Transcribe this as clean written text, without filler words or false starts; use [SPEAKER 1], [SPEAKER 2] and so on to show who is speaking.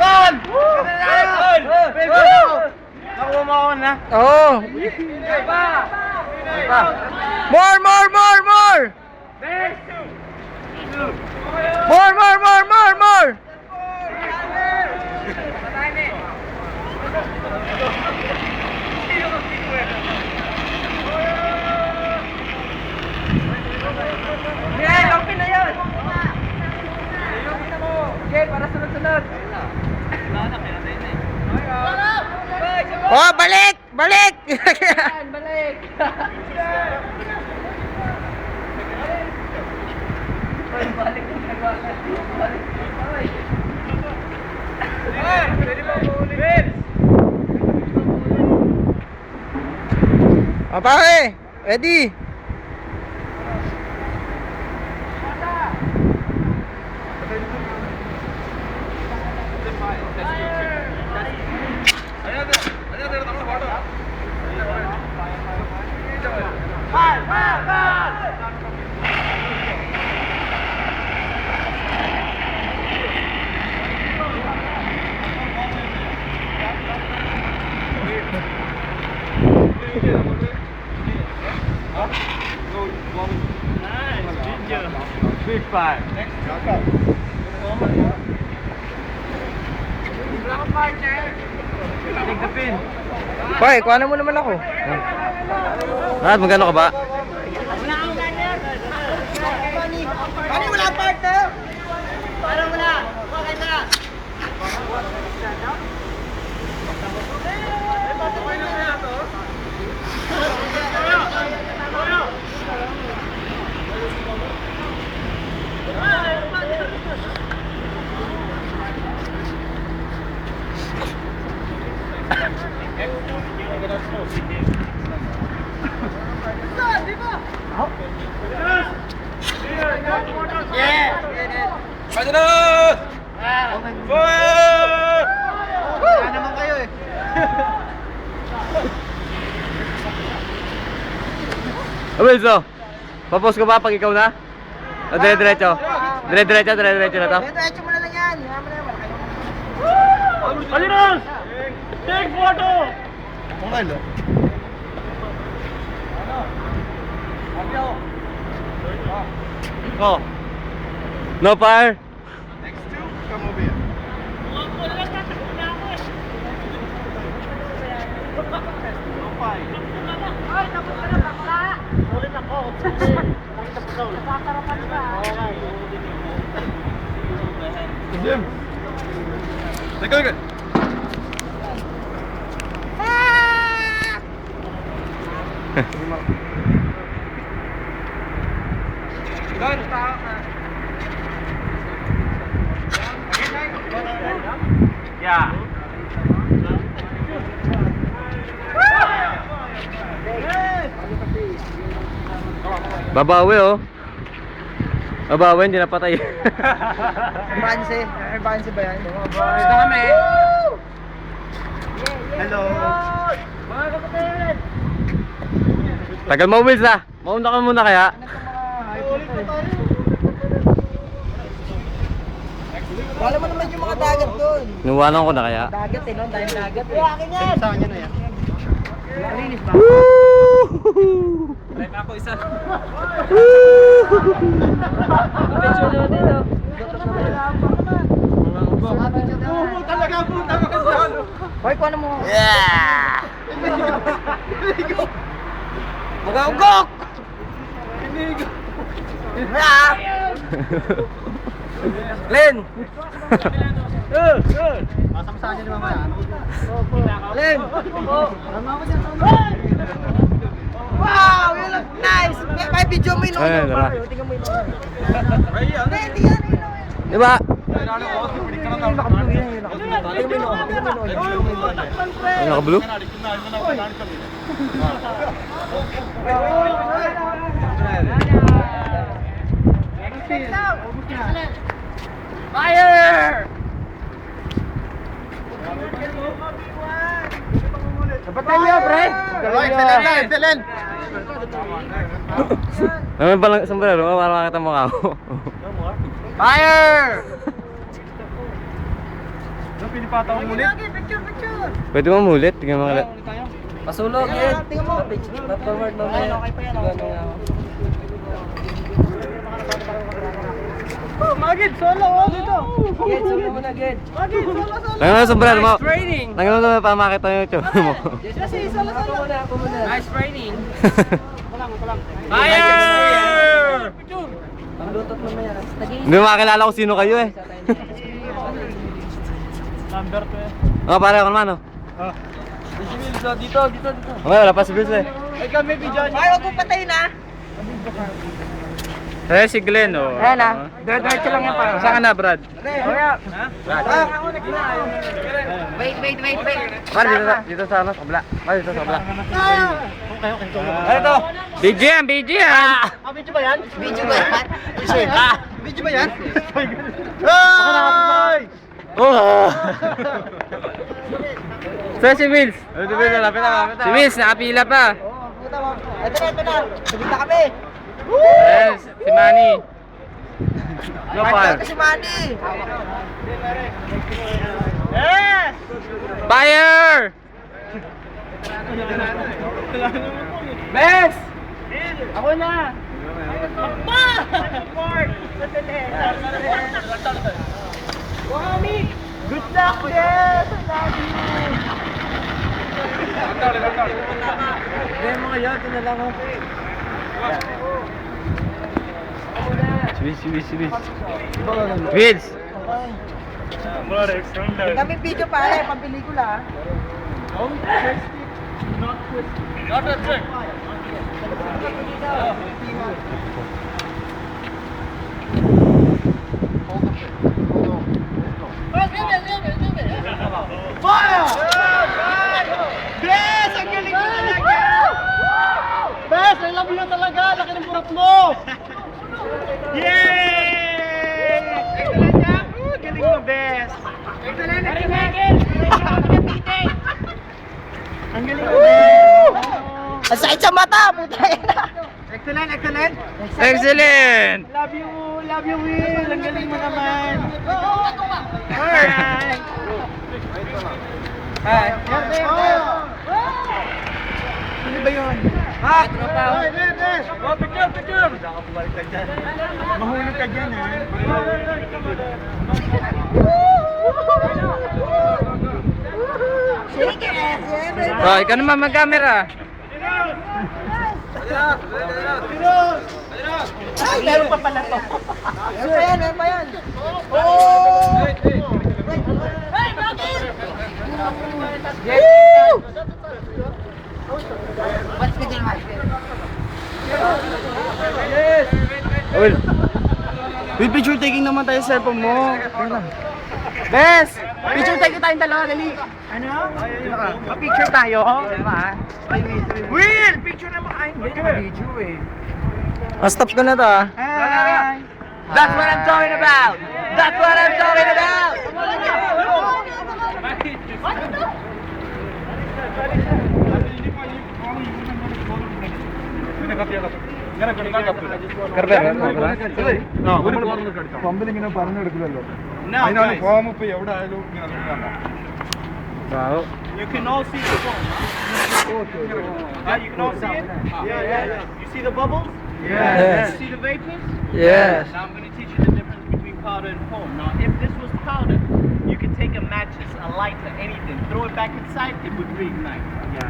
[SPEAKER 1] Ton! Nakuha mo ako na.
[SPEAKER 2] Oo. More! More!
[SPEAKER 1] Okay, lapin na yan. Okay, para sunod-sunod.
[SPEAKER 2] Oh, balik!
[SPEAKER 1] Balik!
[SPEAKER 2] O pare, ready?
[SPEAKER 1] Big five. Take the pin.
[SPEAKER 2] Hoy, kuha mo naman ako. Magkano ka ba?
[SPEAKER 1] Ano wala partner? Parang wala. Okay na.
[SPEAKER 3] Pasunod! Forward!
[SPEAKER 1] Wala naman kayo eh.
[SPEAKER 2] Wilso, papos ko ba pag ikaw na? O dire-diretso? Dire-diretso na to?
[SPEAKER 1] Diretso mo na lang yan. Yaman na yan.
[SPEAKER 3] Alinos! Take photo!
[SPEAKER 2] Oh. No fire?
[SPEAKER 3] Next two, come over here. Jim! Take a
[SPEAKER 1] Yeah.
[SPEAKER 2] Babawi oh. Babawi, hindi napatay.
[SPEAKER 1] Banse. Banse ba yan? Ito kami. Hello. Mga kapatid.
[SPEAKER 2] Tagal mo, Wills ah. Mauna ka muna kaya.
[SPEAKER 1] Wala mo naman yung mga dagat doon.
[SPEAKER 2] Nuwanan ko na kaya.
[SPEAKER 1] Dagat eh, no? Dahil dagat eh. Akin yan. Saan nyo na yan? Malinis ba?
[SPEAKER 2] Woo!
[SPEAKER 3] Try ako isa.
[SPEAKER 1] Talaga po, hoy, kuha na mo.
[SPEAKER 2] Yeah!
[SPEAKER 1] Magagok! Len! Masama niyo ni Mama. Len! Wow! You look nice! May video mo yun.
[SPEAKER 2] Ayun, tara.
[SPEAKER 1] Tingnan mo yun. Hindi yan.
[SPEAKER 2] Diba? Ano ka blue?
[SPEAKER 1] Fire! Kapatay niyo, pre! Excellent!
[SPEAKER 2] Naman palang sombrero, para makita mo ako.
[SPEAKER 1] Fire!
[SPEAKER 3] Pinipata ko ulit.
[SPEAKER 2] Pwede mo mulit? Tingnan mo ulit.
[SPEAKER 1] Pasulog, Gid. Tingnan mo. Forward mo. Okay pa yan.
[SPEAKER 3] Oh, Magid, solo oh dito.
[SPEAKER 1] Gid, solo mo na, Gid.
[SPEAKER 3] Magid, solo.
[SPEAKER 2] Tingnan mo sa sombrero mo.
[SPEAKER 1] Training.
[SPEAKER 2] Tingnan mo sa pamakita yung ito mo.
[SPEAKER 1] Kasi solo. Ako muna. Nice training.
[SPEAKER 3] Fire!
[SPEAKER 1] Panglutot mo na yan.
[SPEAKER 2] Hindi mo makakilala kung sino kayo eh.
[SPEAKER 3] Number 2 eh.
[SPEAKER 2] Pare ako naman oh.
[SPEAKER 1] Dito.
[SPEAKER 2] Okay, wala pa si Bills eh.
[SPEAKER 3] Ay kami bidyan.
[SPEAKER 1] Ay, wag mo patayin ha.
[SPEAKER 2] Eh, si Glenn oh.
[SPEAKER 1] Ayan ha. Diretso lang yan pa.
[SPEAKER 2] Saan ka na, Brad?
[SPEAKER 1] Wait.
[SPEAKER 2] Pare, dito sa ano, sa kabila. Pare, dito sa kabila.
[SPEAKER 3] Ano to?
[SPEAKER 2] BGM!
[SPEAKER 3] Video ba yan?
[SPEAKER 1] Video ba yan?
[SPEAKER 3] Video ba yan? Ay!
[SPEAKER 2] Oh! Saan si Mills? Si Mills, lapit na. Si Mills, nakapila pa.
[SPEAKER 1] Ito na. Sabit na kami.
[SPEAKER 2] Yes, si Manny. No fire.
[SPEAKER 1] Si Manny.
[SPEAKER 3] Yes!
[SPEAKER 2] Fire!
[SPEAKER 1] Bes!
[SPEAKER 3] Ako na! Papa! Good luck, yes! I love you!
[SPEAKER 1] Mga yan, ito na lang ako.
[SPEAKER 2] Si Mills.
[SPEAKER 1] Kami video pare, pampelikula ha.
[SPEAKER 3] Not a trick! Fire! Bes! Ang galing mo talaga! Bes! I love you talaga! Laki ng burot mo! Yay! Excellent job! Galing mo, Bes! Excellent! Ang galing mo, Bes!
[SPEAKER 1] Ang sakit sa mata, putay na.
[SPEAKER 3] Excellent!
[SPEAKER 2] Excellent!
[SPEAKER 3] Love you, Will! Ang galing mo naman! Alright! Hi! Sino ba yun? Ha? Bes! Oh, picture! Mahulog ka dyan, ha?
[SPEAKER 1] Sige,
[SPEAKER 2] Oh, ikaw naman mag-camera.
[SPEAKER 1] Ay, meron pa pala to. Meron pa yan. Oh! Hey, bakit? Woo! What's the deal,
[SPEAKER 3] Yes!
[SPEAKER 2] Will.
[SPEAKER 3] With picture taking naman tayo sa cellphone mo. Bes! Picture taking tayong dalawa, dali. Ano? Pa-picture tayo. Diba? Will! Picture naman. Ay, hindi ka video eh.
[SPEAKER 2] Stop ko na to ah.
[SPEAKER 3] Hi!
[SPEAKER 2] That's what I'm talking about! That's what I'm talking about!
[SPEAKER 3] പമ്പിലിങ്ങനെ പറഞ്ഞെടുക്കില്ലല്ലോ അതിനാണ് ഫോം ഇപ്പൊ എവിടെ ആയാലും ഇങ്ങനെ എടുക്കാനാ.
[SPEAKER 2] Wow.
[SPEAKER 3] You can all see the foam. You can all see it? Yeah. You see the bubbles?
[SPEAKER 2] Yes.
[SPEAKER 3] You see the vapors?
[SPEAKER 2] Yes.
[SPEAKER 3] Now I'm going to teach you the difference between powder and foam. Now, if this was powder, you could take a mattress, a lighter, anything, throw it back inside, it would reignite. Yeah.